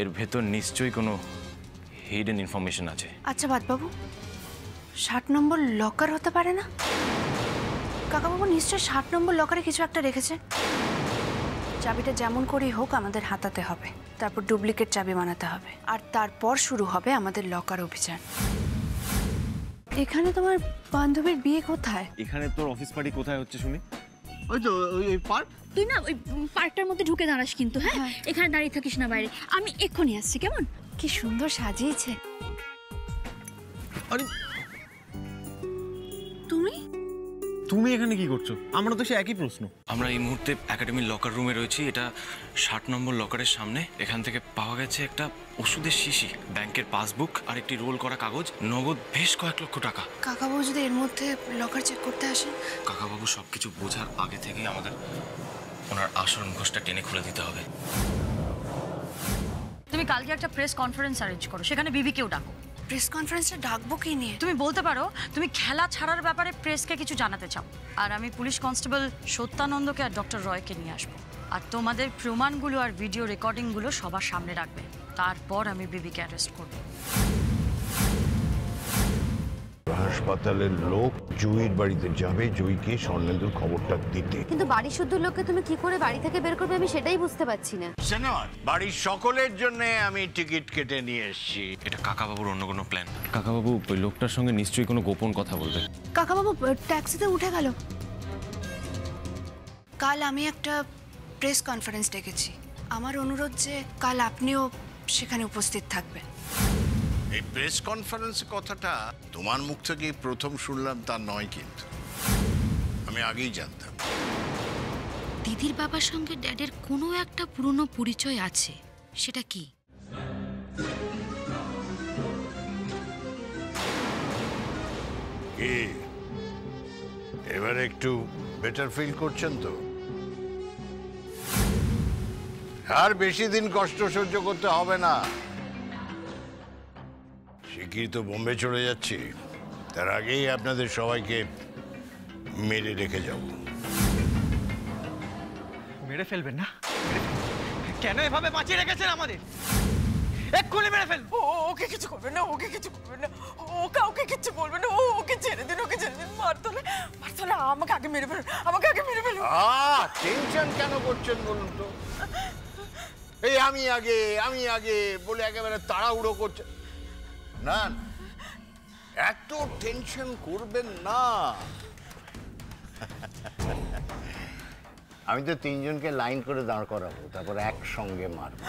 এর ভেতর নিশ্চয়ই কোনো হিডেন ইনফরমেশন আছে। আচ্ছা বাবু, 60 নম্বর লকার হতে পারে না? কাকাবাবু নিশ্চয়ই 60 নম্বর লকারে কিছু একটা রেখেছে। চাবিটা যেমন করেই হোক আমাদের হাতাতে হবে, তারপর ডুপ্লিকেট চাবি বানাতে হবে, আর তারপর শুরু হবে আমাদের লকার অভিযান। এখানে তোমার বান্ধবীর বিয়ে কোথায়? এখানে তোর অফিস পার্টি কোথায় হচ্ছে শুনি? ওই তো ওই পার্ক। তুই না ওই পার্কটার মধ্যে ঢুকে দাঁড়াস কিন্তু, হ্যাঁ? এখানে দাঁড়িয়ে থাকিস না বাইরে, আমি এক্ষুনি আসছি, কেমন? কি সুন্দর সাজিয়েছে। আরে তুমি তুমি এখানে কি করছো? আমরা তো সে একই প্রশ্ন। আমরা এই মুহূর্তে একাডেমির লকার রুমে রয়েছি। এটা 60 নম্বর লকারের সামনে। এখান থেকে পাওয়া গেছে একটা ওষুধের শিশি, ব্যাংকের পাসবুক আর একটি রোল করা কাগজ, নগদ বেশ কয়েক লক্ষ টাকা। কাকাবাবু যদি এর মধ্যে লকার চেক করতে আসেন? কাকাবাবু সবকিছু বোঝার আগে থেকেই আমাদের ওনার আসল মুখোশটা টেনে খুলে দিতে হবে। তুমি কালকে একটা প্রেস কনফারেন্স অ্যারেঞ্জ করো, সেখানে বিবিকেও ডাকো। প্রেস কনফারেন্সে ডাকবো কি নিয়ে? তুমি বলতে পারো তুমি খেলা ছাড়ার ব্যাপারে প্রেসকে কিছু জানাতে চাও, আর আমি পুলিশ কনস্টেবল সত্যানন্দকে আর ডক্টর রয়কে নিয়ে আসবো, আর তোমাদের প্রমাণগুলো আর ভিডিও রেকর্ডিংগুলো সবার সামনে রাখবে। তারপর আমি বিবিকে অ্যারেস্ট করবো। হাসপাতালের লোক জুঁইয়ের বাড়িতে যাবে, জুঁইকে স্বর্ণেন্দুর খবরটা দিতে। কিন্তু বাড়ি শুদ্ধ লোককে তুমি কি করে বাড়ি থেকে বের করবে আমি সেটাই বুঝতে পারছি না। বাড়ির সকলের জন্য আমি টিকিট কেটে নিয়ে এসেছি। এটা কাকাবাবুর অন্য কোনো প্ল্যান? কাকাবাবু ওই লোকটার সঙ্গে নিশ্চয়ই কোনো গোপন কথা বলবে। কাকাবাবু ট্যাক্সিতে উঠে গেল। কাল আমি একটা প্রেস কনফারেন্স ডেকেছি। আমার অনুরোধ যে কাল আপনিও সেখানে উপস্থিত থাকবেন। এই প্রেস কনফারেন্সের কথাটা তোমার মুখ থেকে প্রথম শুনলাম তা নয়, কিন্তু আমি আগেই জানতাম। দিদির বাবার সঙ্গে ড্যাডের কোনো একটা পুরনো পরিচয় আছে, সেটা কি? কি এবার একটু বেটার ফিল করছেন তো? আর বেশি দিন কষ্ট সহ্য করতে হবে না। শিগগিরই তো বোম্বে চলে যাচ্ছি, তার আগেই আপনাদের সবাইকে মেরে রেখে যাব। মেরে ফেলবেন না? কেন এভাবে বাঁচিয়ে রেখেছেন আমাদের? এক্ষুনি মেরে ফেল। ওকে কিছু করবেন না, ওকে কিছু করবেন না, ও কাউকে কিছু বলবেন না, ওকে ছেড়ে দিন, ওকে ছেড়ে দিন। মারতলে আমাকে আগে মেরে ফেলুন, আমাকে আগে মেরে ফেলুন। টেনশন কেন করছেন বলুন তো? এই আমি আগে বলে একেবারে তাড়াহুড়ো করছেন না। এত টেনশন করবেন না। আমি তো তিনজনকে লাইন করে দাঁড় করাবো, তারপর একসঙ্গে মারবো।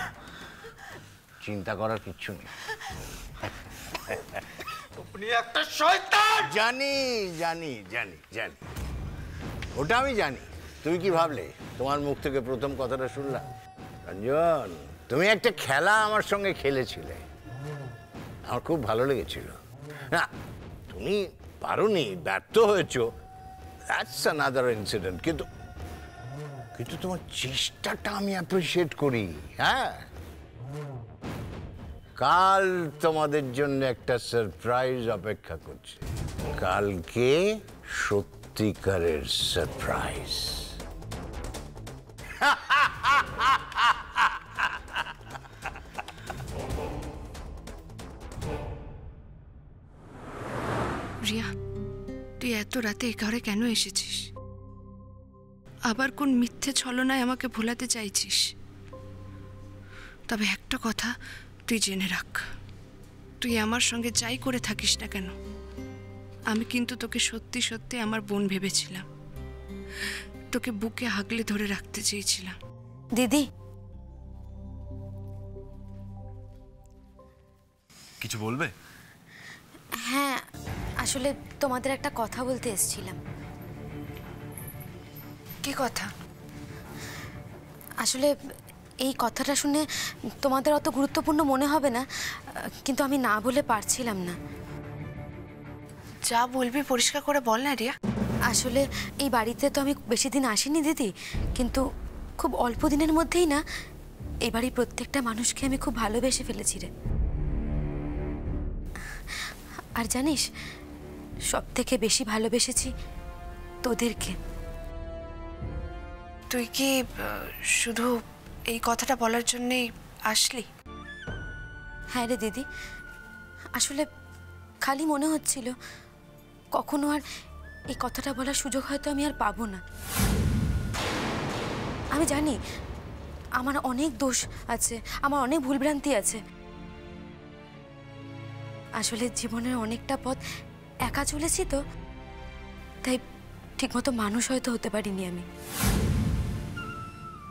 চিন্তা করার কিচ্ছু নেই। আপনি একটা শয়তান। জানি জানি জানি জানি, ওটা আমি জানি। তুমি কি ভাবলে তোমার মুখ থেকে প্রথম কথাটা শুনলাম? রঞ্জন, তুমি একটা খেলা আমার সঙ্গে খেলেছিলে, আমার খুব ভালো লেগেছিল। না, তুমি পারোনি, ব্যর্থ হয়েছ, দ্যাটস অ্যানাদার ইনসিডেন্ট, কিন্তু তোমার চেষ্টাটা আমি অ্যাপ্রিশিয়েট করি। হ্যাঁ, কাল তোমাদের জন্য একটা সারপ্রাইজ অপেক্ষা করছে। কালকে সত্যিকারের সারপ্রাইজ। রিয়া, তুই এত রাতে এ ঘরে কেন এসেছিস? আবার কোন মিথ্যে ছলনায় আমাকে ভোলাতে চাইছিস? তবে একটা কথা তুই জেনে রাখ, তুই আমার সঙ্গে যাই করে থাকিস না কেন, আমি কিন্তু তোকে সত্যি সত্যি আমার বোন ভেবেছিলাম। তোকে বুকে আগলে ধরে রাখতে চেয়েছিলাম। দিদি, কিছু বলবে? হ্যাঁ, আসলে তোমাদের একটা কথা বলতে এসেছিলাম। কি কথা? আসলে এই কথাটা শুনে তোমাদের অত গুরুত্বপূর্ণ মনে হবে না, কিন্তু আমি না বলে পারছিলাম না। যা বলবি পরিষ্কার করে বল না রিয়া। আসলে এই বাড়িতে তো আমি বেশি দিন আসিনি দিদি, কিন্তু খুব অল্প দিনের মধ্যেই না এই বাড়ির প্রত্যেকটা মানুষকে আমি খুব ভালোবেসে ফেলেছি রে। আর জানিস, সব থেকে বেশি ভালোবেসেছি তোদেরকে। তুই কি শুধু এই কথাটা বলার জন্যই আসলি? হ্যাঁ রে দিদি, আসলে খালি মনে হচ্ছিল কখনো আর এই কথাটা বলার সুযোগ হয়তো আমি আর পাবো না। আমি জানি আমার অনেক দোষ আছে, আমার অনেক ভুলভ্রান্তি আছে। আসলে জীবনের অনেকটা পথ একা চলেছি তো, তাই ঠিকমতো মানুষ হয়তো হতে পারিনি আমি।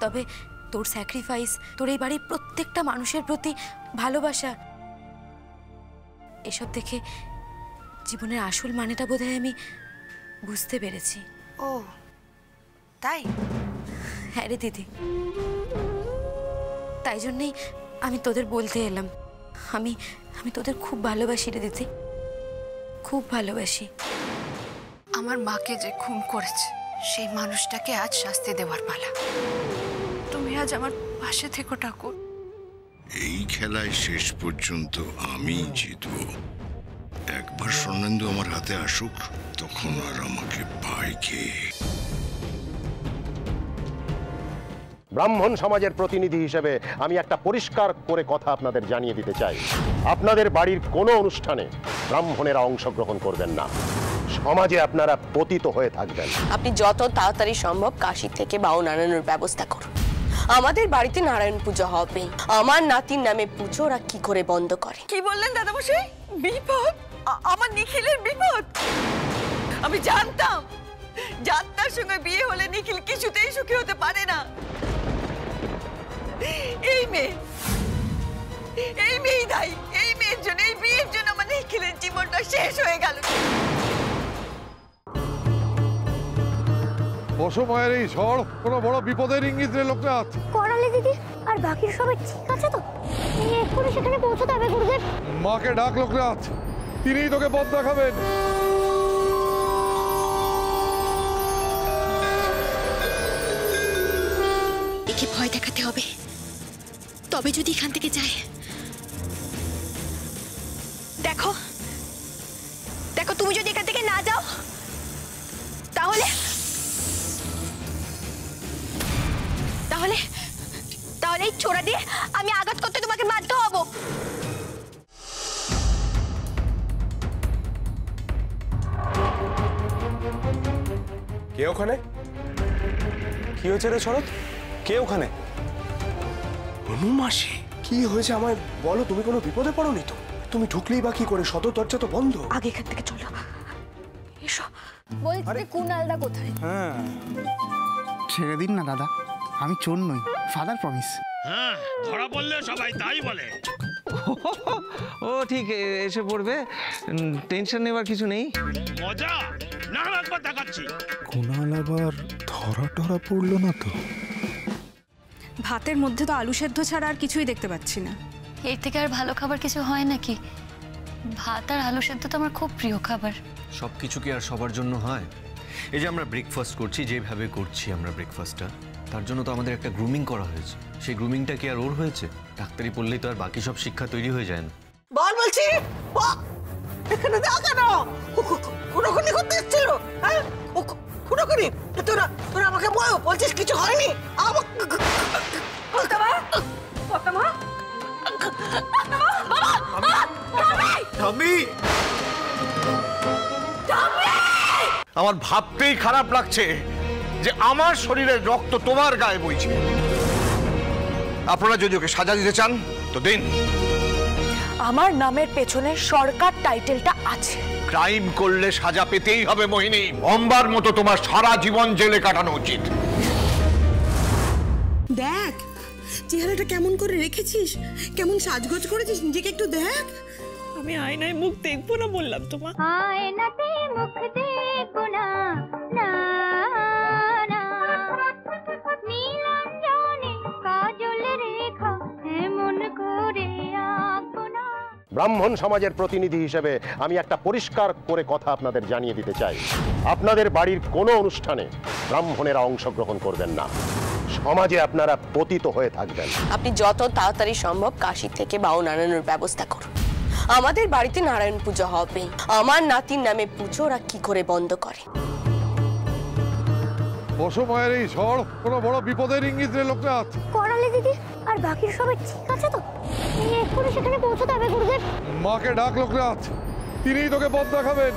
তবে তোর স্যাক্রিফাইস, তোর এই বাড়ির প্রত্যেকটা মানুষের প্রতি ভালোবাসা, এসব দেখে জীবনের আসল মানেটা বোধহয় আমি বুঝতে পেরেছি। ও তাই? হ্যাঁ রে দিদি, তাই জন্যেই আমি তোদের বলতে এলাম, আমি আমি তোদের খুব ভালোবাসি রে দিদি, খুব ভালোবাসি। আমার মাকে যে খুন করেছে সেই মানুষটাকে আজ শাস্তি দেওয়ার পালা। তুমি আজ আমার পাশে থেকো ঠাকুর। এই খেলায় শেষ পর্যন্ত আমি জিতব। একবার স্বর্ণেন্দু আমার হাতে আসুক, তখন আর আমাকে পায় কে? ব্রাহ্মণ সমাজের প্রতিনিধি হিসেবে আমি একটা পরিষ্কার করে কথা আপনাদের জানিয়ে দিতে চাই, আপনাদের বাড়ির কোনো অনুষ্ঠানে ব্রাহ্মণেরা অংশগ্রহণ করবেন না। সমাজে আপনারা পতিত হয়ে থাকবেন। আপনি যত তাড়াতাড়ি সম্ভব কাশী থেকে বাউন আনানোর ব্যবস্থা করুন। আমাদের বাড়িতে নারায়ণ পুজো হবে। আমার নাতির নামে পুজো ওরা কি করে বন্ধ করে? কি বললেন দাদামশাই? বিপদ? আমার নিখিলের বিপদ? আমি জানতাম যাত্রার সঙ্গে বিয়ে হলে নিখিল কিছুতেই সুখী হতে পারে না। এই মেয়ে দায়ী। এই মেয়ের জন্য, এই বিয়ের জন্য আমার নিখিলের জীবনটা শেষ হয়ে গেল। অসময়ের এই ঝড় কোনো বড় বিপদের ইঙ্গিত রে লোকনাথ। করালি দিদি আর বাকি সবাই ঠিক আছে তো? এক্ষুনি সেখানে পৌঁছতে হবে গুরুদেব। মাকে ডাক লোকনাথ, তিনিই তোকে পথ দেখাবেন। একে ভয় দেখাতে হবে, তবে যদি এখান থেকে যায়। দেখো দেখো, তুমি যদি এখান থেকে না যাও তাহলে তাহলে তাহলে এই ছোড়া দিয়ে আমি আঘাত করতে তোমাকে বাধ্য হব। কে ওখানে? কি হয়েছে রে শরৎ? কে ওখানে? অনুমাসি, কি হয়েছে আমায় বলো। তুমি কোনো বিপদে পড়োনি তো? তুমি ঢুকলেই বা কি করে? সদর দরজা তো বন্ধ। আগে এখান থেকে চলো, এসো। বলছি কুনালদা কোথায়? হ্যাঁ, ছেড়ে দিন না দাদা, আমি চোর নই, ফাদার প্রমিস। হ্যাঁ, ধরা পড়লে সবাই তাই বলে। ও ঠিক এসে পড়বে, টেনশন নেবার কিছু নেই। মজা না, একবার দেখাচ্ছি। কুনাল আবার ধরা টরা পড়লো না তো? ভাতের মধ্যে তো আলু সেদ্ধ ছাড়া আর কিছুই দেখতে পাচ্ছি না। এর থেকে আর ভালো খাবার কিছু হয় নাকি? ভাত আর আলু সেদ্ধ তো আমার খুব প্রিয় খাবার। সব কিছু কি আর সবার জন্য হয়? এই যে আমরা ব্রেকফাস্ট করছি, যেভাবে করছি আমরা ব্রেকফাস্টটা, তার জন্য তো আমাদের একটা গ্রুমিং করা হয়েছে। সেই গ্রুমিংটা কি আর ওর হয়েছে? ডাক্তারি পড়লেই তো আর বাকি সব শিক্ষা তৈরি হয়ে যায় না। বল বলছি, এখানে যা কেন? খুনোখুনি করতে এসেছিল? হ্যাঁ, খুনোখুনি? তোরা তোরা আমাকে বলছিস কিছু হয়নি? আমার ভাবতেই খারাপ লাগছে যে আমার শরীরের রক্ত তোমার গায়ে বইছে। আপনারা যদি ওকে সাজা দিতে চান তো দিন। আমার নামের পেছনে সরকার টাইটেলটা আছে। ক্রাইম করলে সাজা পেতেই হবে মোহিনী। অম্বার মতো তোমার সারা জীবন জেলে কাটানো উচিত। দেখ চেহারাটা কেমন করে রেখেছিস, কেমন সাজগোজ করেছিস, নিজেকে একটু দেখ। আমি আয়নায় মুখ দেখবো না বললাম তোমার। আয়নাতে মুখ দেখবো না, না না, নীলাঞ্জনে কাজল রেখা এমন করে আঁকবো না। ব্রাহ্মণ সমাজের প্রতিনিধি হিসেবে আমি একটা পরিষ্কার করে কথা আপনাদের জানিয়ে দিতে চাই, আপনাদের বাড়ির কোনো অনুষ্ঠানে ব্রাহ্মণেরা অংশগ্রহণ করবেন না। সমাজে আপনারা পতিত হয়ে থাকবেন। আপনি যত তাড়াতাড়ি সম্ভব কাশী থেকে বাউন আনানোর ব্যবস্থা করুন। আমাদের বাড়িতে নারায়ণ পুজো হবে। আমার নাতির নামে পুজো ওরা কি করে বন্ধ করে? অসময়ের এই ঝড় কোনো বড় বিপদের ইঙ্গিত রে লোকনাথ। করালি দিদি আর বাকি সবাই ঠিক আছে তো? এক্ষুনি সেখানে পৌঁছতে হবে গুরুদেব। মাকে ডাক লোকনাথ, তিনিই তোকে পথ দেখাবেন।